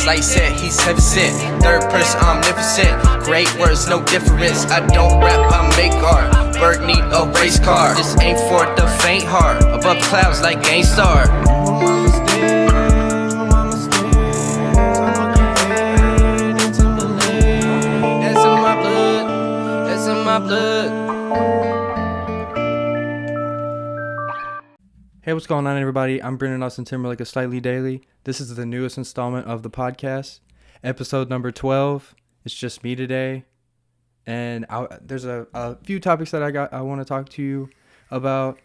Slight said he's heaven sent. Third person omnipotent. Great words, no difference. I don't rap, I make art. Bird need a race car. This ain't for the faint heart. Above clouds like Game Star. That's in my blood. That's in my blood. Hey, what's going on, everybody? I'm Brendan Austin Timberlake of Slightlee Daily. This is the newest installment of the podcast, episode number 12. It's just me today, and there's a few topics that I want to talk to you about.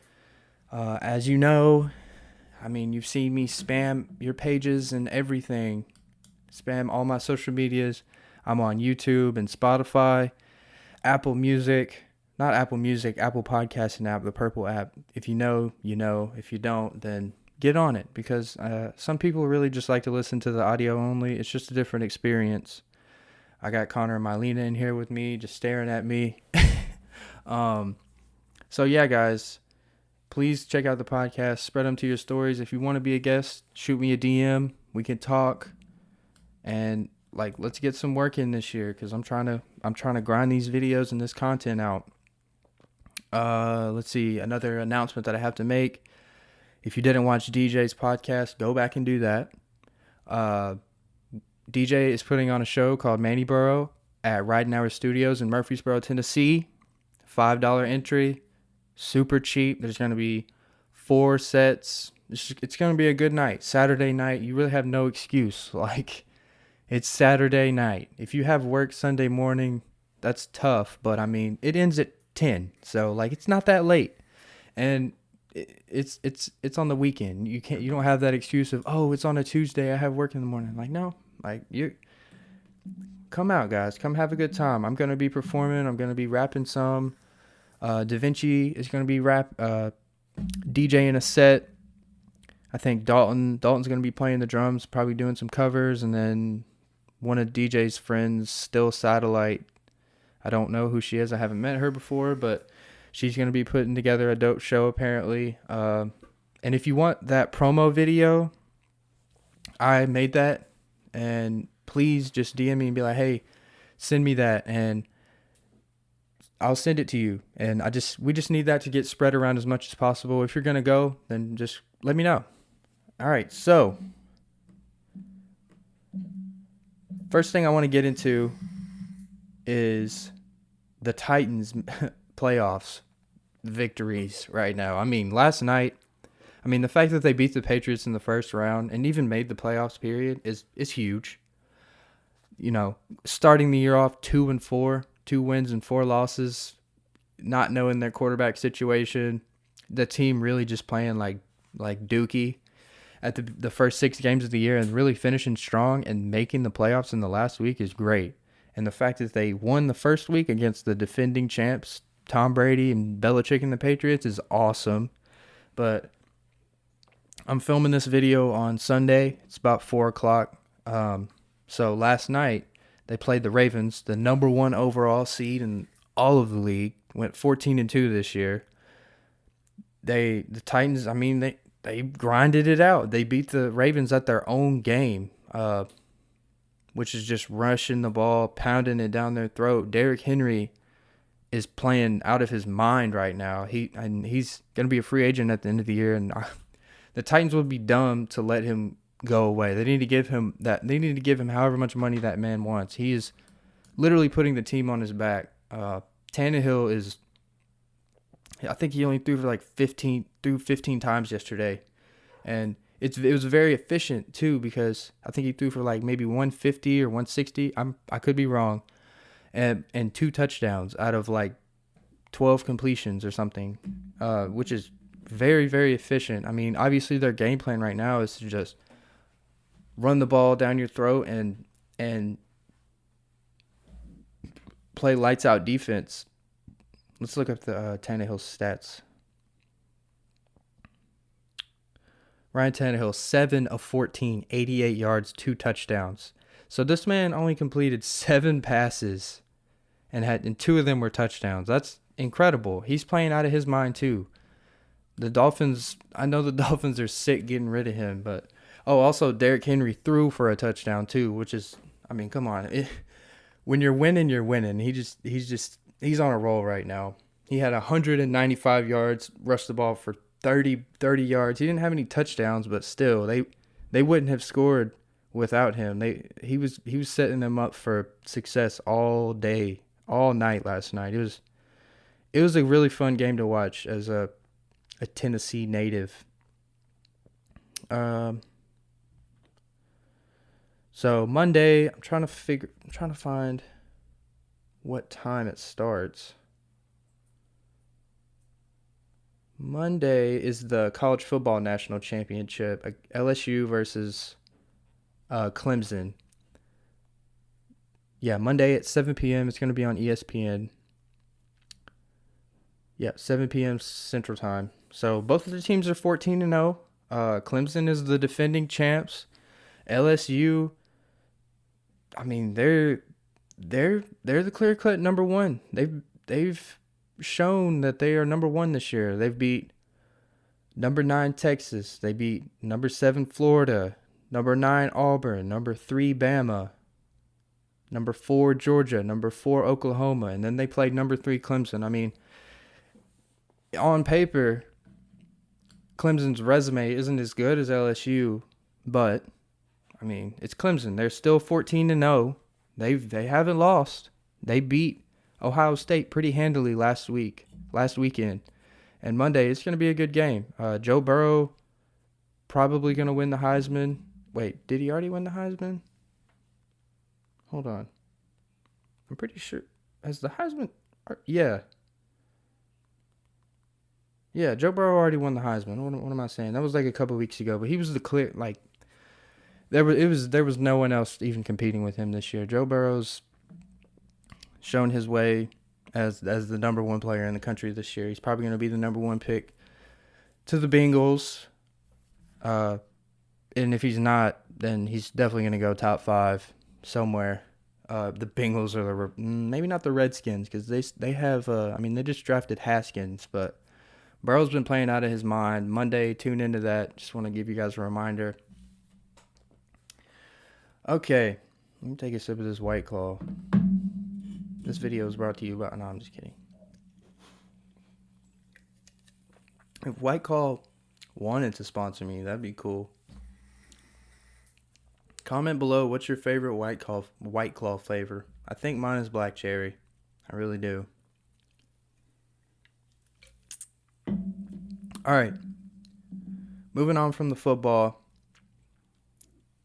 As you know, you've seen me spam your pages and everything, spam all my social medias. I'm on YouTube and Spotify, Apple Music. Not Apple Music, Apple Podcasting app, the purple app. If you know, you know. If you don't, then get on it, because some people really just like to listen to the audio only. It's just a different experience. I got Connor and Mylena in here with me, just staring at me. So yeah, guys, please check out the podcast. Spread them to your stories. If you want to be a guest, shoot me a DM. We can talk, and let's get some work in this year, because I'm trying to grind these videos and this content out. Let's see, another announcement that I have to make. If you didn't watch DJ's podcast, go back and do that. DJ is putting on a show called Bonnaroo at Riding Hour Studios in Murfreesboro, Tennessee. $5 entry, super cheap. There's going to be 4 sets. It's going to be a good night. Saturday night, you really have no excuse. It's Saturday night. If you have work Sunday morning, that's tough, but it ends at 10, so it's not that late, and it's on the weekend. You don't have that excuse of, oh, it's on a Tuesday, I have work in the morning. No, you come out, guys, come have a good time. I'm gonna be performing, I'm gonna be rapping some. Da Vinci is gonna be DJing a set. I think Dalton's gonna be playing the drums, probably doing some covers, and then one of DJ's friends, Still Satellite. I don't know who she is. I haven't met her before, but she's going to be putting together a dope show, apparently. And if you want that promo video, I made that. And please just DM me and be like, hey, send me that, and I'll send it to you. And we just need that to get spread around as much as possible. If you're going to go, then just let me know. All right, so first thing I want to get into is the Titans playoffs victories right now. Last night, the fact that they beat the Patriots in the first round and even made the playoffs period is huge. Starting the year off 2-4, 2 wins and 4 losses, not knowing their quarterback situation, the team really just playing like Dookie at the first 6 games of the year, and really finishing strong and making the playoffs in the last week is great. And the fact that they won the first week against the defending champs, Tom Brady and Belichick and the Patriots, is awesome. But I'm filming this video on Sunday. It's about 4 o'clock. So last night, they played the Ravens, the number 1 overall seed in all of the league. Went 14-2 this year. The Titans, they grinded it out. They beat the Ravens at their own game, which is just rushing the ball, pounding it down their throat. Derrick Henry is playing out of his mind right now. He's going to be a free agent at the end of the year, and the Titans would be dumb to let him go away. They need to give him that. They need to give him however much money that man wants. He is literally putting the team on his back. Tannehill is, I think he only threw for 15 times yesterday, and it was very efficient too, because I think he threw for maybe 150 or 160. I could be wrong, and 2 touchdowns out of 12 completions or something, which is very, very efficient. Obviously their game plan right now is to just run the ball down your throat and play lights out defense. Let's look up the Tannehill stats. Ryan Tannehill, 7 of 14, 88 yards, 2 touchdowns. So this man only completed 7 passes, and 2 of them were touchdowns. That's incredible. He's playing out of his mind too. The Dolphins, I know the Dolphins are sick getting rid of him, but Oh, also Derrick Henry threw for a touchdown too, which is, I mean, come on. When you're winning, you're winning. He's on a roll right now. He had 195 yards, rushed the ball for 30 yards. He didn't have any touchdowns, but still, they wouldn't have scored without him. He was setting them up for success all day, all night last night. It was a really fun game to watch as a Tennessee native. So Monday, I'm trying to find what time it starts. Monday is the college football national championship, LSU versus Clemson. Yeah, Monday at 7 p.m. It's going to be on ESPN. Yeah, 7 p.m. Central Time. So both of the teams are 14-0. Clemson is the defending champs. LSU, I mean, they're the clear-cut number one. They've shown that they are number one this year. They've beat number 9 Texas. They beat number 7 Florida, number 9 Auburn, number 3 Bama, number 4 Georgia, number 4 Oklahoma, and then they played number 3 Clemson. I mean, on paper, Clemson's resume isn't as good as LSU, but I mean, it's Clemson. They're still 14-0. They haven't lost. They beat Ohio State pretty handily last weekend. And Monday, it's going to be a good game. Joe Burrow probably going to win the Heisman. Wait, did he already win the Heisman? Hold on. I'm pretty sure. Has the Heisman? Yeah. Yeah, Joe Burrow already won the Heisman. What am I saying? That was like a couple weeks ago, but he was the clear, like, there was no one else even competing with him this year. Joe Burrow's shown his way as the number one player in the country this year. He's probably going to be the number one pick to the Bengals. And if he's not, then he's definitely going to go top 5 somewhere. The Bengals are maybe not the Redskins because they have they just drafted Haskins, but Burrow's been playing out of his mind. Monday, tune into that. Just want to give you guys a reminder. Okay, let me take a sip of this White Claw. This video is brought to you by... No, I'm just kidding. If White Claw wanted to sponsor me, that'd be cool. Comment below what's your favorite White Claw flavor. I think mine is black cherry. I really do. All right. Moving on from the football.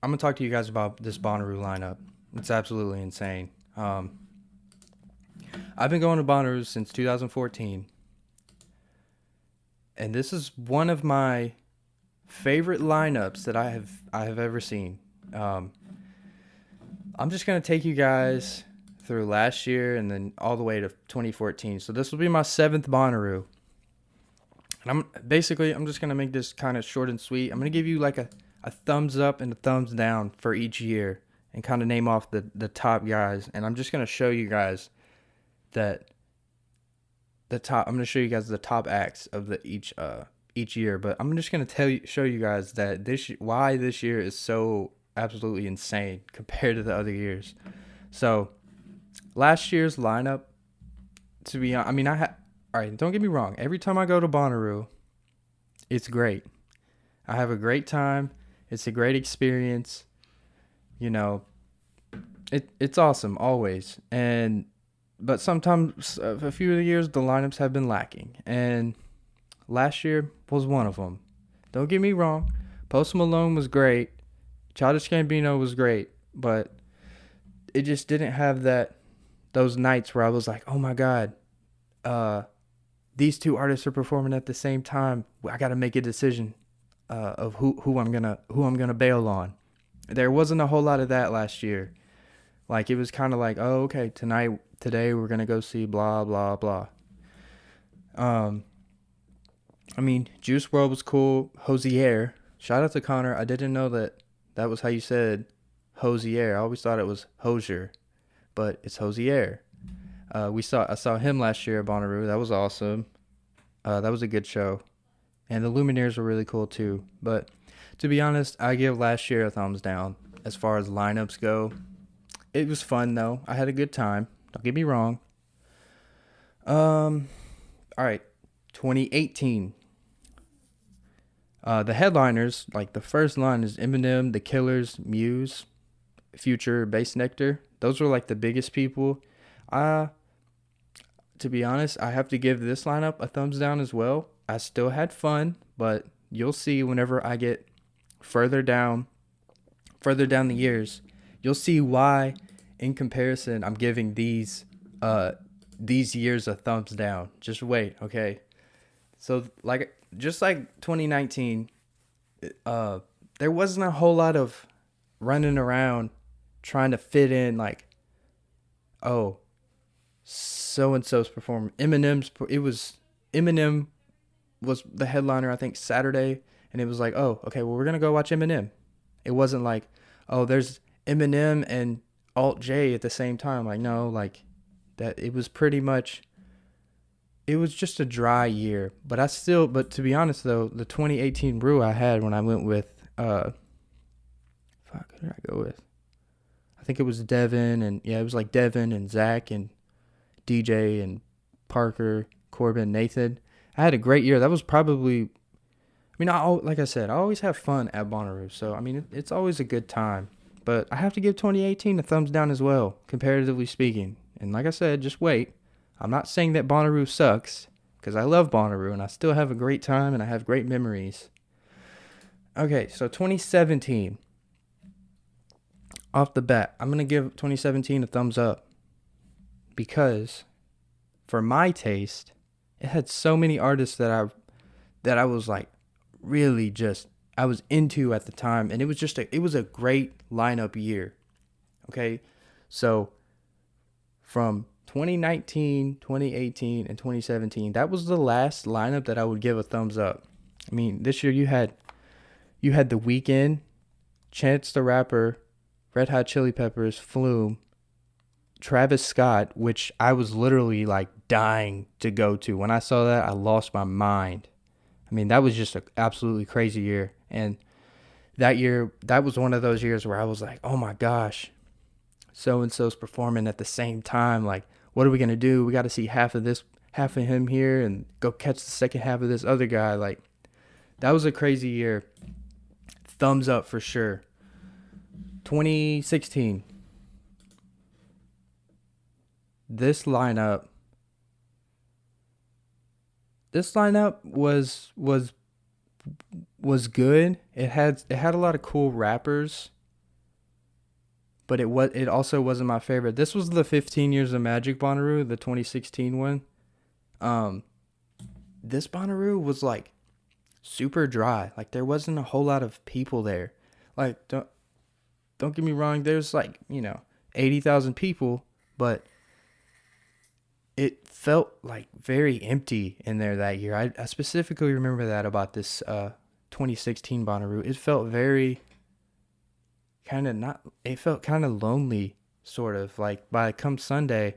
I'm going to talk to you guys about this Bonnaroo lineup. It's absolutely insane. I've been going to Bonnaroo since 2014. And this is one of my favorite lineups that I have ever seen. I'm just going to take you guys through last year and then all the way to 2014. So this will be my 7th Bonnaroo. And I'm just going to make this kind of short and sweet. I'm going to give you like a thumbs up and a thumbs down for each year and kind of name off the top guys. And I'm just going to show you guys that I'm going to show you guys the top acts of each year. But I'm just going to show you guys that why this year is so absolutely insane compared to the other years. So last year's lineup, to be honest, all right, don't get me wrong. Every time I go to Bonnaroo, it's great. I have a great time. It's a great experience. You know, it's awesome always. But sometimes, a few of the years, the lineups have been lacking. And last year was one of them. Don't get me wrong. Post Malone was great. Childish Gambino was great. But it just didn't have those nights where I was like, oh my God, these two artists are performing at the same time. I got to make a decision of who I'm gonna bail on. There wasn't a whole lot of that last year. Like it was kind of like, oh, okay, today we're gonna go see blah blah blah. Juice WRLD was cool. Hosier, shout out to Connor. I didn't know that was how you said Hosier. I always thought it was Hosier, but it's Hosier. I saw him last year at Bonnaroo. That was awesome. That was a good show. And the Lumineers were really cool too. But To be honest, I give last year a thumbs down as far as lineups go. It was fun though. I had a good time. Don't get me wrong. All right, 2018. The headliners, like the first line is Eminem, The Killers, Muse, Future, Bass Nectar. Those were like the biggest people. To be honest, I have to give this lineup a thumbs down as well. I still had fun, but you'll see whenever I get further down the years, you'll see why in comparison I'm giving these years a thumbs down. Just wait, okay? So just like 2019, there wasn't a whole lot of running around trying to fit in like, oh, so and so's performing. Eminem was the headliner, I think, Saturday, and it was like, oh, okay, well, we're gonna go watch Eminem. It wasn't like, oh, there's Eminem and Alt J at the same time. Like, no, like that. It was pretty much. It was just a dry year, but to be honest though, the 2018 brew I had when I went with, who did I go with? I think it was Devin, and yeah, it was like Devin and Zach and DJ and Parker, Corbin, Nathan. I had a great year. That was probably, I mean, like I said, I always have fun at Bonnaroo. So, I mean, it's always a good time. But I have to give 2018 a thumbs down as well, comparatively speaking. And like I said, just wait. I'm not saying that Bonnaroo sucks, because I love Bonnaroo, and I still have a great time, and I have great memories. Okay, so 2017. Off the bat, I'm going to give 2017 a thumbs up. Because for my taste, it had so many artists that I was like really just I was into at the time, and it was a great lineup year. Okay? So from 2019, 2018, and 2017, that was the last lineup that I would give a thumbs up. I mean, this year you had The Weeknd, Chance the Rapper, Red Hot Chili Peppers, Flume, Travis Scott, which I was literally like dying to go to. When I saw that, I lost my mind. I mean, that was just an absolutely crazy year. And that year, that was one of those years where I was like, oh my gosh, so-and-so's performing at the same time. Like, what are we going to do? We got to see half of him here and go catch the second half of this other guy. Like, that was a crazy year. Thumbs up for sure. 2016. This lineup was good. It had a lot of cool rappers, but it also wasn't my favorite. This was the 15 Years of Magic Bonnaroo, the 2016 one. This Bonnaroo was like super dry. Like, there wasn't a whole lot of people there. Like, don't get me wrong, there's like, 80,000 people, but it felt like very empty in there that year. I specifically remember that about this 2016 Bonnaroo. It felt very it felt kind of lonely, sort of. Like, by come Sunday,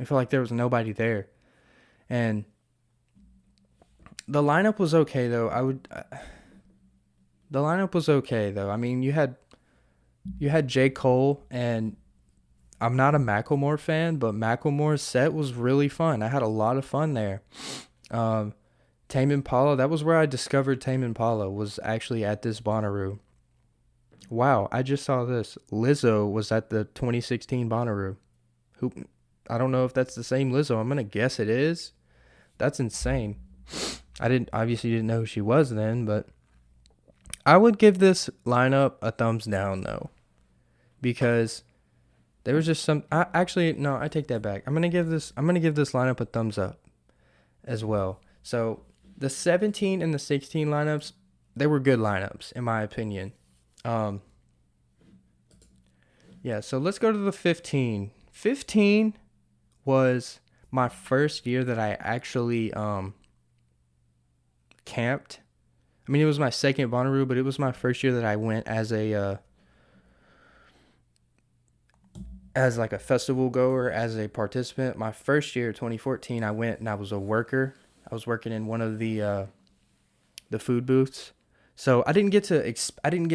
I felt like there was nobody there. And the lineup was okay though. The lineup was okay though. I mean, you had J. Cole, and I'm not a Macklemore fan, but Macklemore's set was really fun. I had a lot of fun there. Tame Impala, that was where I discovered Tame Impala, was actually at this Bonnaroo. Wow, I just saw this. Lizzo was at the 2016 Bonnaroo. I don't know if that's the same Lizzo. I'm going to guess it is. That's insane. I obviously didn't know who she was then, but I would give this lineup a thumbs down though, because there was just I take that back. I'm gonna give this lineup a thumbs up as well. So the 17 and the 16 lineups, they were good lineups in my opinion. Yeah, so let's go to the 15. 15 was my first year that I actually camped. I mean, it was my second Bonnaroo, but it was my first year that I went as like a festival goer, as a participant. My first year, 2014, I went and I was a worker. I was working in one of the food booths. So I didn't get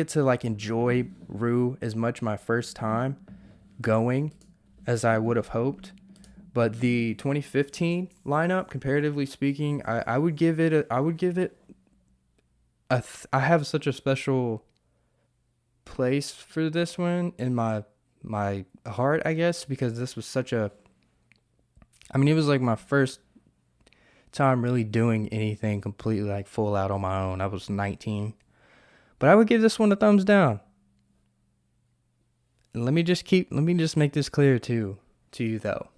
to like enjoy Rue as much my first time going as I would have hoped. But the 2015 lineup, comparatively speaking, I would give it I have such a special place for this one in my heart, I guess, because this was such a, I mean, it was like my first time really doing anything completely like full out on my own. I was 19. But I would give this one a thumbs down. And let me just make this clear to you though.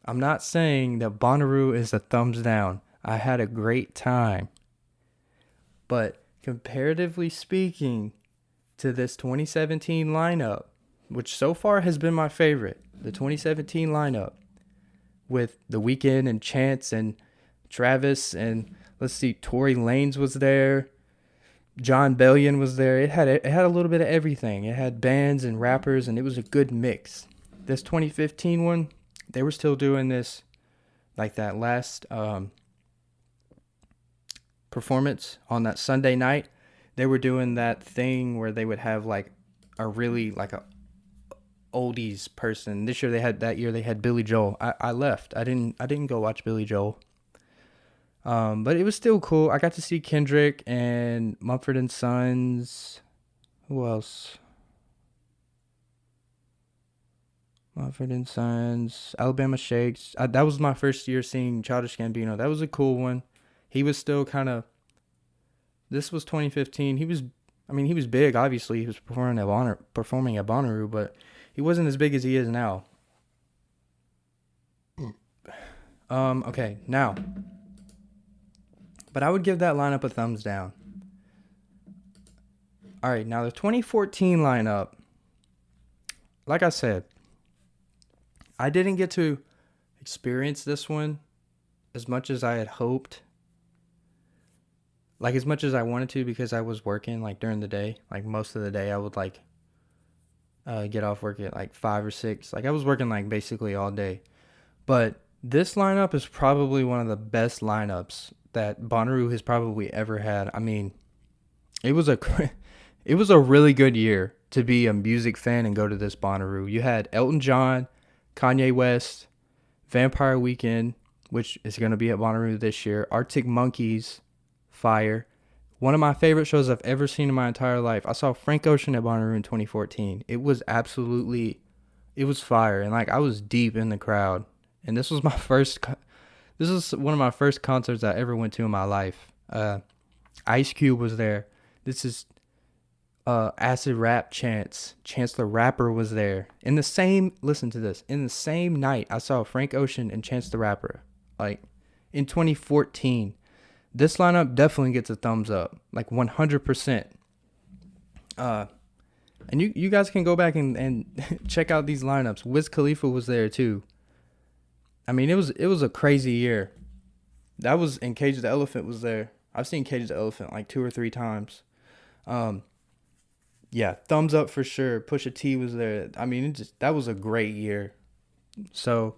I'm not saying that Bonnaroo is a thumbs down. I had a great time. But comparatively speaking to this 2017 lineup, which so far has been my favorite, the 2017 lineup with The Weeknd and Chance and Travis and let's see, Tory Lanez was there, John Bellion was there. It had a little bit of everything. It had bands and rappers, and it was a good mix. This 2015 one, they were still doing this, like that last performance on that Sunday night. They were doing that thing where they would have like a really like a oldies person. That year they had Billy Joel. I left. I didn't go watch Billy Joel. But it was still cool. I got to see Kendrick and Mumford and Sons. Who else? Mumford and Sons, Alabama Shakes. That was my first year seeing Childish Gambino. That was a cool one. He was still kind of. This was 2015. He was big. Obviously, he was performing at Bonnaroo, but he wasn't as big as he is now. Okay, now. But I would give that lineup a thumbs down. All right, now the 2014 lineup. Like I said, I didn't get to experience this one as much as I had hoped. Like as much as I wanted to, because I was working like during the day. Like most of the day I would like get off work at like 5 or 6. Like I was working like basically all day. But this lineup is probably one of the best lineups that Bonnaroo has probably ever had. I mean, it was a really good year to be a music fan and go to this Bonnaroo. You had Elton John, Kanye West, Vampire Weekend, which is going to be at Bonnaroo this year, Arctic Monkeys, fire. One of my favorite shows I've ever seen in my entire life. I saw Frank Ocean at Bonnaroo in 2014. It was fire. And like I was deep in the crowd. And this was one of my first concerts I ever went to in my life. Ice Cube was there. This is Acid Rap Chance the Rapper was there. Listen to this. In the same night, I saw Frank Ocean and Chance the Rapper. Like, in 2014. This lineup definitely gets a thumbs up. Like, 100%. And you guys can go back and check out these lineups. Wiz Khalifa was there, too. I mean, it was a crazy year. That was, and Cage the Elephant was there. I've seen Cage the Elephant like 2 or 3 times. Yeah, thumbs up for sure. Pusha T was there. I mean, that was a great year. So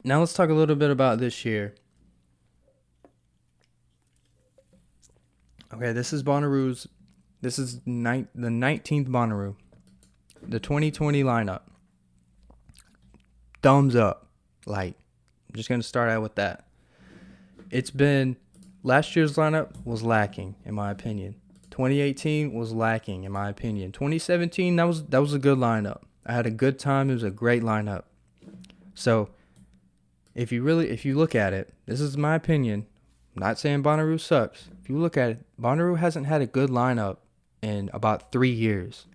now let's talk a little bit about this year. Okay, this is Bonnaroo's. This is the 19th Bonnaroo. The 2020 lineup. Thumbs up. Like, I'm just going to start out with that. Last year's lineup was lacking, in my opinion. 2018 was lacking, in my opinion. 2017, that was a good lineup. I had a good time. It was a great lineup. So, if you look at it, this is my opinion. I'm not saying Bonnaroo sucks. If you look at it, Bonnaroo hasn't had a good lineup in about 3 years.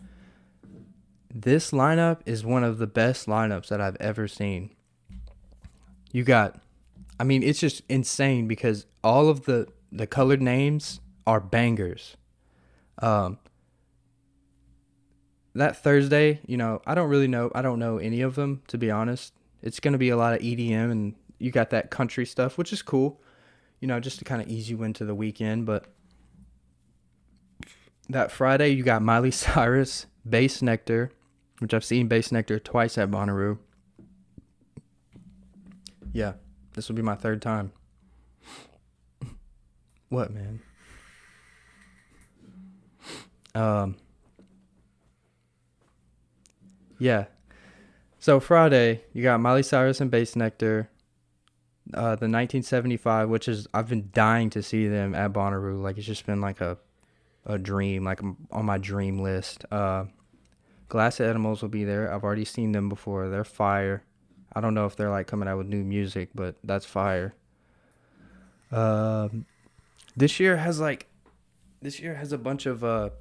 This lineup is one of the best lineups that I've ever seen. It's just insane because all of the colored names are bangers. That Thursday, I don't know any of them, to be honest. It's going to be a lot of EDM, and you got that country stuff, which is cool, just to kind of ease you into the weekend. But that Friday, you got Miley Cyrus, Bass Nectar, which I've seen Bass Nectar twice at Bonnaroo. Yeah, this will be my 3rd time. What, man? Um, yeah. So Friday, you got Miley Cyrus and Bass Nectar, the 1975, which is I've been dying to see them at Bonnaroo. Like it's just been like a dream, like on my dream list. Glass Animals will be there. I've already seen them before. They're fire. I don't know if they're like coming out with new music, but that's fire. Um, this year has a bunch of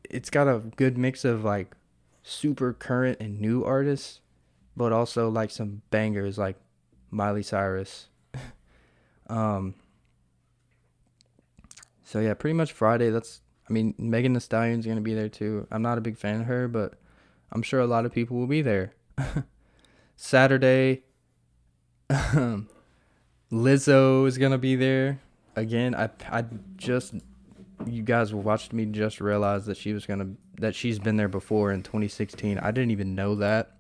it's got a good mix of like super current and new artists, but also like some bangers like Miley Cyrus. Um, so yeah, pretty much Friday. I mean, Megan Thee Stallion's gonna be there too. I'm not a big fan of her, but I'm sure a lot of people will be there. Saturday, Lizzo is gonna be there again. I just you guys watched me just realize that she's been there before in 2016. I didn't even know that.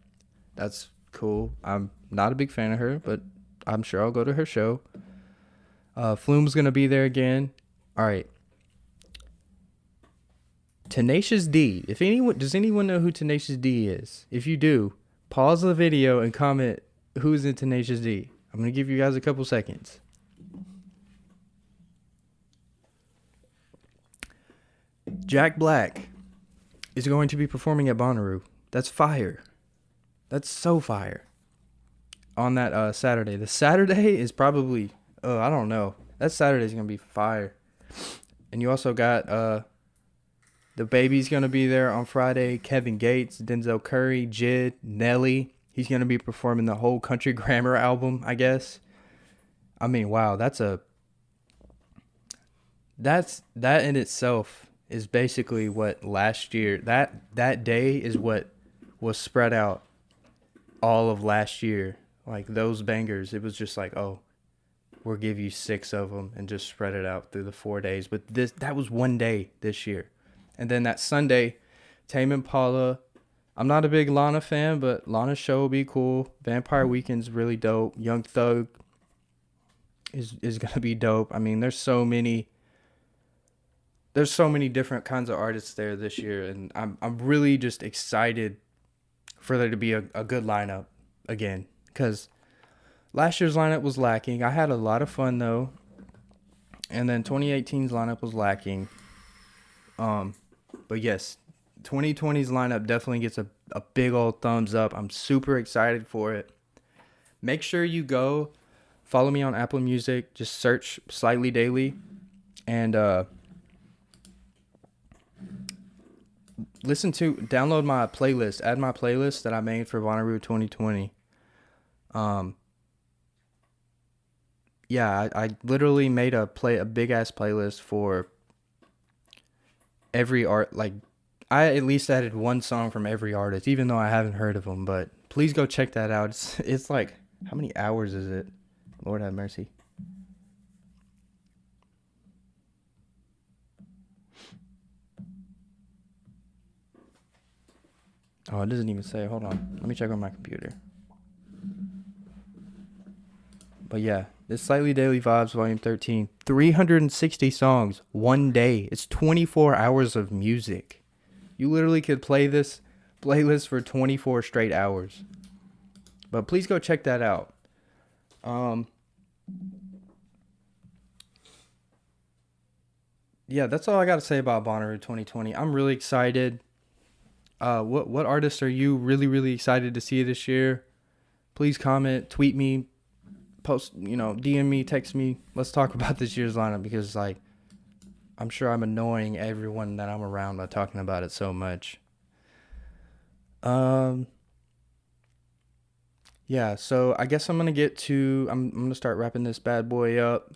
That's cool. I'm not a big fan of her, but I'm sure I'll go to her show. Flume's gonna be there again. All right. Tenacious D. If anyone does anyone know who Tenacious D is? If you do, pause the video and comment who's in Tenacious D. I'm gonna give you guys a couple seconds. Jack Black is going to be performing at Bonnaroo. That's fire. That's so fire. On that Saturday. The Saturday is probably I don't know. That Saturday is gonna be fire. And you also got the Baby's gonna be there on Friday. Kevin Gates, Denzel Curry, Jid, Nelly. He's gonna be performing the whole Country Grammar album, I guess. I mean, wow, that in itself is basically what last year that day is what was spread out all of last year. Like those bangers, it was just like, oh, we'll give you 6 of them and just spread it out through the 4 days. But that was one day this year. And then that Sunday, Tame Impala. I'm not a big Lana fan, but Lana's show will be cool. Vampire Weekend's really dope. Young Thug is gonna be dope. I mean, there's so many different kinds of artists there this year, and I'm really just excited for there to be a good lineup again, because last year's lineup was lacking. I had a lot of fun though, and then 2018's lineup was lacking. But yes, 2020's lineup definitely gets a big old thumbs up. I'm super excited for it. Make sure you go follow me on Apple Music. Just search Slightly Daily and download my playlist, add my playlist that I made for Bonnaroo 2020. Yeah, I literally made a big ass playlist for every art. Like, I at least added one song from every artist, even though I haven't heard of them. But please go check that out. It's like, how many hours is it? Lord have mercy. Oh, it doesn't even say. Hold on. Let me check on my computer. But yeah, this Slightly Daily Vibes Volume 13. 360 songs, one day. It's 24 hours of music. You literally could play this playlist for 24 straight hours. But please go check that out. Yeah, that's all I got to say about Bonnaroo 2020. I'm really excited. What artists are you really, really excited to see this year? Please comment, tweet me, post, DM me, text me. Let's talk about this year's lineup, because like I'm sure I'm annoying everyone that I'm around by talking about it so much. Yeah, so I guess I'm gonna start wrapping this bad boy up.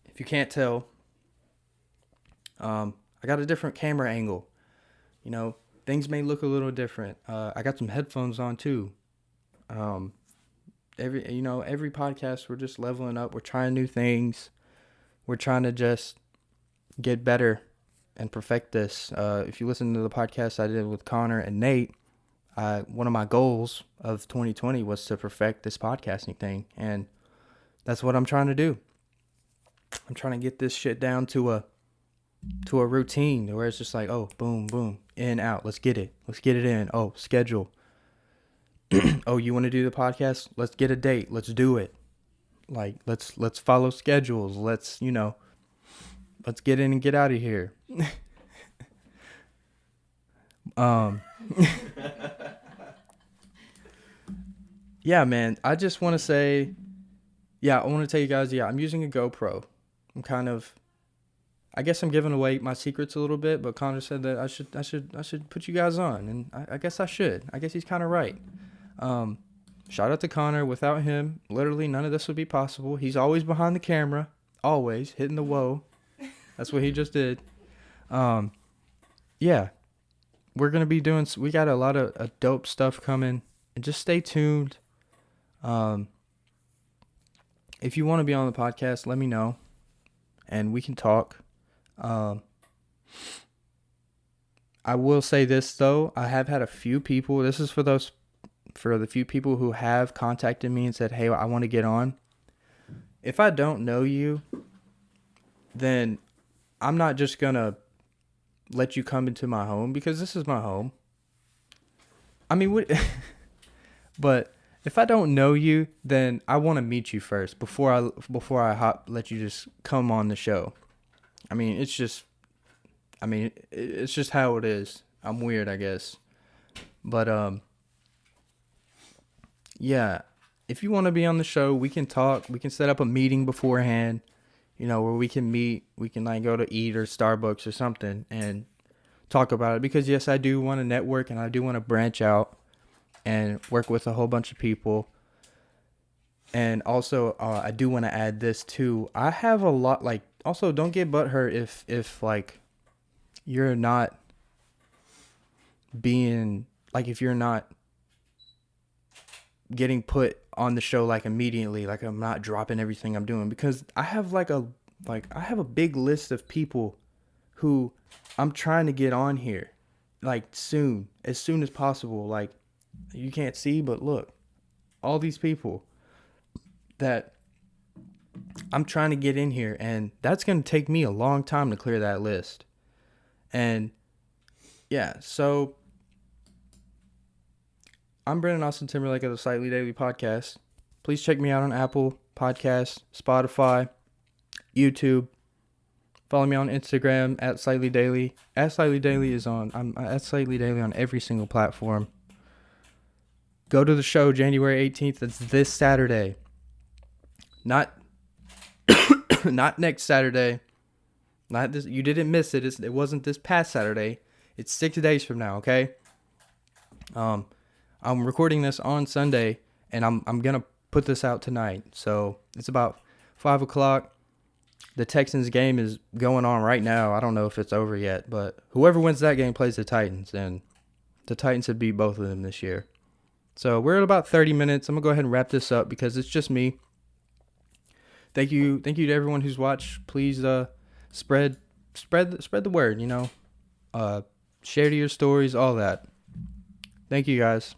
If you can't tell, I got a different camera angle. Things may look a little different. I got some headphones on too. Every podcast we're just leveling up. We're trying new things. We're trying to just get better and perfect this. If you listen to the podcast I did with Connor and Nate, one of my goals of 2020 was to perfect this podcasting thing, and that's what I'm trying to do. I'm trying to get this shit down to a routine where it's just like, oh, boom, boom, in, out. Let's get it. Let's get it in. Oh, schedule. Oh, you want to do the podcast? Let's get a date. Let's do it. Like, let's follow schedules. Let's get in and get out of here. Yeah, man. I just want to say, yeah, I want to tell you guys, yeah, I'm using a GoPro. I guess I'm giving away my secrets a little bit, but Connor said that I should put you guys on, and I guess I should. I guess he's kind of right. Shout out to Connor. Without him, literally none of this would be possible. He's always behind the camera, always hitting the whoa. That's what he just did. Yeah, we're gonna be doing. We got a lot of dope stuff coming, and just stay tuned. If you want to be on the podcast, let me know, and we can talk. I will say this though, I have had a few people. This is for the few people who have contacted me and said, "Hey, I want to get on." If I don't know you, then I'm not just gonna let you come into my home, because this is my home. I mean, but if I don't know you, then I want to meet you first before I let you just come on the show. I mean, it's just how it is. I'm weird, I guess. But yeah, if you want to be on the show, we can talk. We can set up a meeting beforehand, where we can meet. We can like go to eat or Starbucks or something and talk about it, because yes, I do want to network and I do want to branch out and work with a whole bunch of people. And also, I do want to add this too. I have a lot, like, also don't get butthurt if like you're not being, like, if you're not getting put on the show like immediately, like I'm not dropping everything I'm doing, because I have I have a big list of people who I'm trying to get on here, like as soon as possible. Like, you can't see, but look, all these people that I'm trying to get in here, and that's going to take me a long time to clear that list. And yeah, so I'm Brennan Austin Timberlake of the Slightlee Daily Podcast. Please check me out on Apple Podcasts, Spotify, YouTube. Follow me on Instagram at Slightlee Daily. I'm at Slightlee Daily on every single platform. Go to the show January 18th. That's this Saturday. Not next Saturday. Not this. You didn't miss it. It wasn't this past Saturday. It's 6 days from now. Okay. I'm recording this on Sunday, and I'm gonna put this out tonight. So it's about 5:00. The Texans game is going on right now. I don't know if it's over yet, but whoever wins that game plays the Titans, and the Titans have beat both of them this year. So we're at about 30 minutes. I'm gonna go ahead and wrap this up because it's just me. Thank you to everyone who's watched. Please spread the word. Share to your stories, all that. Thank you guys.